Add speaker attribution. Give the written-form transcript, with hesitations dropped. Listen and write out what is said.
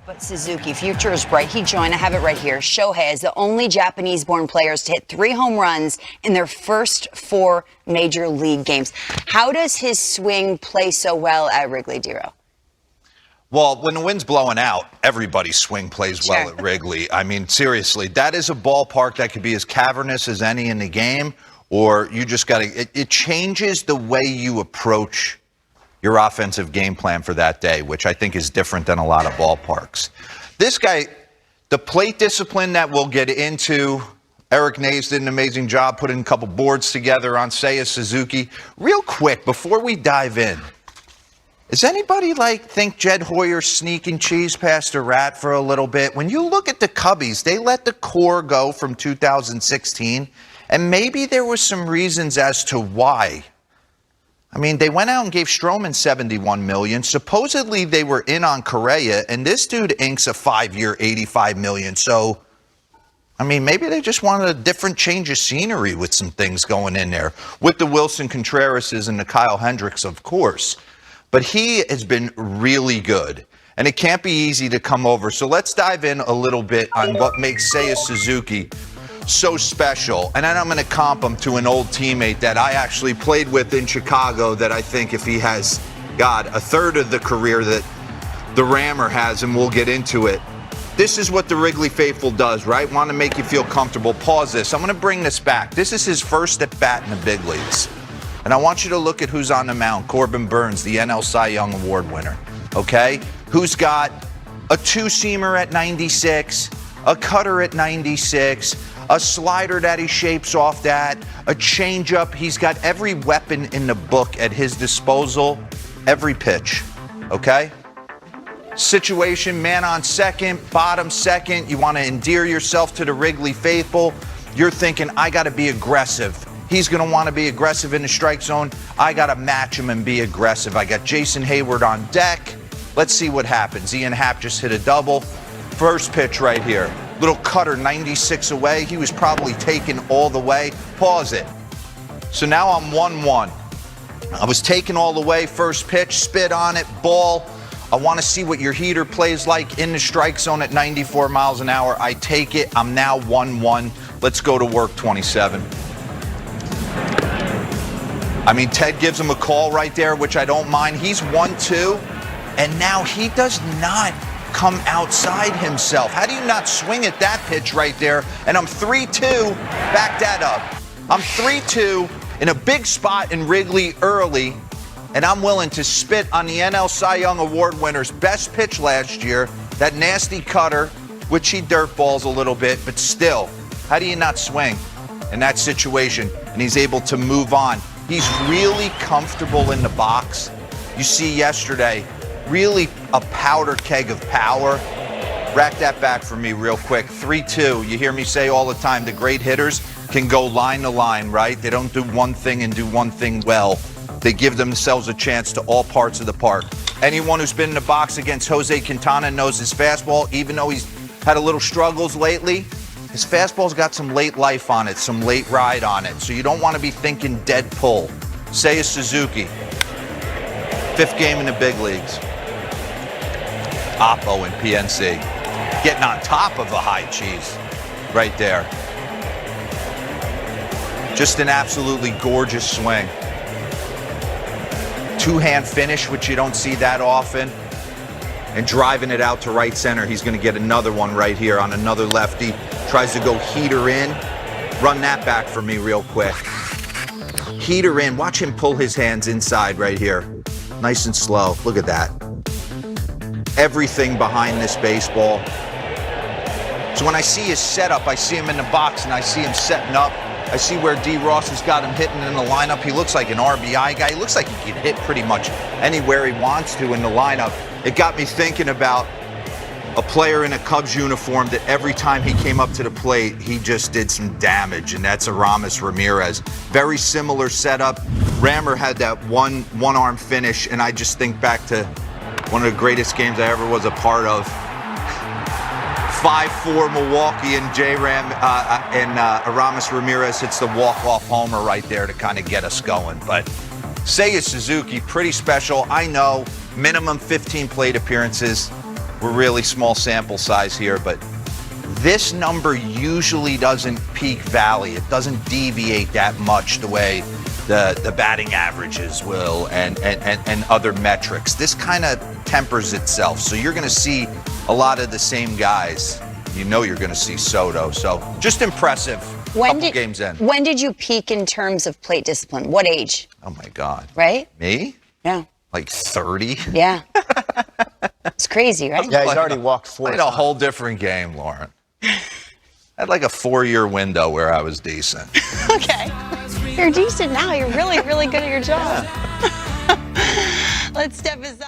Speaker 1: But Suzuki, future is bright. He joined, I have it right here. Shohei is the only Japanese-born players to hit 3 home runs in their first 4 major league games. How does his swing play so well at Wrigley, Dero?
Speaker 2: Well, when the wind's blowing out, everybody's swing plays well at Wrigley. I mean, seriously, that is a ballpark that could be as cavernous as any in the game, or you just got to, it changes the way you approach your offensive game plan for that day, which I think is different than a lot of ballparks. This guy, the plate discipline that we'll get into, Eric Nays did an amazing job putting a couple boards together on Seiya Suzuki. Real quick, before we dive in, does anybody think Jed Hoyer's sneaking cheese past a rat for a little bit? When you look at the Cubbies, they let the core go from 2016, and maybe there were some reasons as to why. I mean, they went out and gave Stroman $71 million. Supposedly, they were in on Correa, and this dude inks a 5-year, $85 million. So, I mean, maybe they just wanted a different change of scenery with some things going in there. With the Wilson Contrerases and the Kyle Hendricks, of course. But he has been really good, and it can't be easy to come over. So let's dive in a little bit on what makes Seiya Suzuki so special. And then I'm going to comp him to an old teammate that I actually played with in Chicago that I think if he has, God, a third of the career that the Rammer has, and we'll get into it. This is what the Wrigley faithful does, right? Want to make you feel comfortable. Pause this. I'm going to bring this back. This is his first at bat in the big leagues. And I want you to look at who's on the mound. Corbin Burns, the NL Cy Young Award winner, okay? Who's got a 2-seamer at 96, a cutter at 96, a slider that he shapes off that, a changeup. He's got every weapon in the book at his disposal, every pitch, okay? Situation, man on second, bottom second. You want to endear yourself to the Wrigley faithful. You're thinking, I got to be aggressive. He's going to want to be aggressive in the strike zone. I got to match him and be aggressive. I got Jason Hayward on deck. Let's see what happens. Ian Happ just hit a double. First pitch right here. Little cutter, 96 away. He was probably taken all the way. Pause it. So now I'm 1-1. I was taken all the way. First pitch, spit on it, ball. I want to see what your heater plays like in the strike zone at 94 miles an hour. I take it. I'm now 1-1. Let's go to work, 27. I mean, Ted gives him a call right there, which I don't mind. He's 1-2, and now he does not come outside himself. How do you not swing at that pitch right there? And I'm 3-2. Back that up. I'm 3-2 in a big spot in Wrigley early, and I'm willing to spit on the NL Cy Young Award winner's best pitch last year, that nasty cutter, which he dirtballs a little bit, but still, how do you not swing in that situation? And he's able to move on. He's really comfortable in the box. You see yesterday, really a powder keg of power. Rack that back for me real quick. 3-2. You hear me say all the time, the great hitters can go line to line, right? They don't do one thing and do one thing well. They give themselves a chance to all parts of the park. Anyone who's been in the box against Jose Quintana knows his fastball, even though he's had a little struggles lately, his fastball's got some late life on it, some late ride on it. So you don't want to be thinking dead pull. Seiya Suzuki, 5th game in the big leagues. Oppo and PNC. Getting on top of a high cheese right there. Just an absolutely gorgeous swing. 2-hand finish, which you don't see that often. And driving it out to right center. He's going to get another one right here on another lefty. Tries to go heater in. Run that back for me real quick. Heater in. Watch him pull his hands inside right here. Nice and slow. Look at that. Everything behind this baseball. So when I see his setup, I see him in the box and I see him setting up. I see where D. Ross has got him hitting in the lineup. He looks like an RBI guy. He looks like he can hit pretty much anywhere he wants to in the lineup. It got me thinking about a player in a Cubs uniform that every time he came up to the plate, he just did some damage, and that's Aramis Ramirez. Very similar setup. Rammer had that one-arm finish, and I just think back to one of the greatest games I ever was a part of. 5-4 Milwaukee, and Aramis Ramirez hits the walk-off homer right there to kind of get us going. But Seiya Suzuki, pretty special. I know, minimum 15 plate appearances. we're really small sample size here, but this number usually doesn't peak valley. It doesn't deviate that much the way the batting averages will and other metrics. This kind of tempers itself. So you're going to see a lot of the same guys. You know you're going to see Soto. So just impressive. Games in.
Speaker 1: When did you peak in terms of plate discipline? What age?
Speaker 2: Oh, my God.
Speaker 1: Right?
Speaker 2: Me?
Speaker 1: Yeah.
Speaker 2: Like 30?
Speaker 1: Yeah. It's crazy, right?
Speaker 3: Yeah, he's already walked 4
Speaker 2: Played a whole different game, Lauren. I had like a 4-year window where I was decent.
Speaker 1: Okay. You're decent now. You're really, really good at your job. Let's step aside.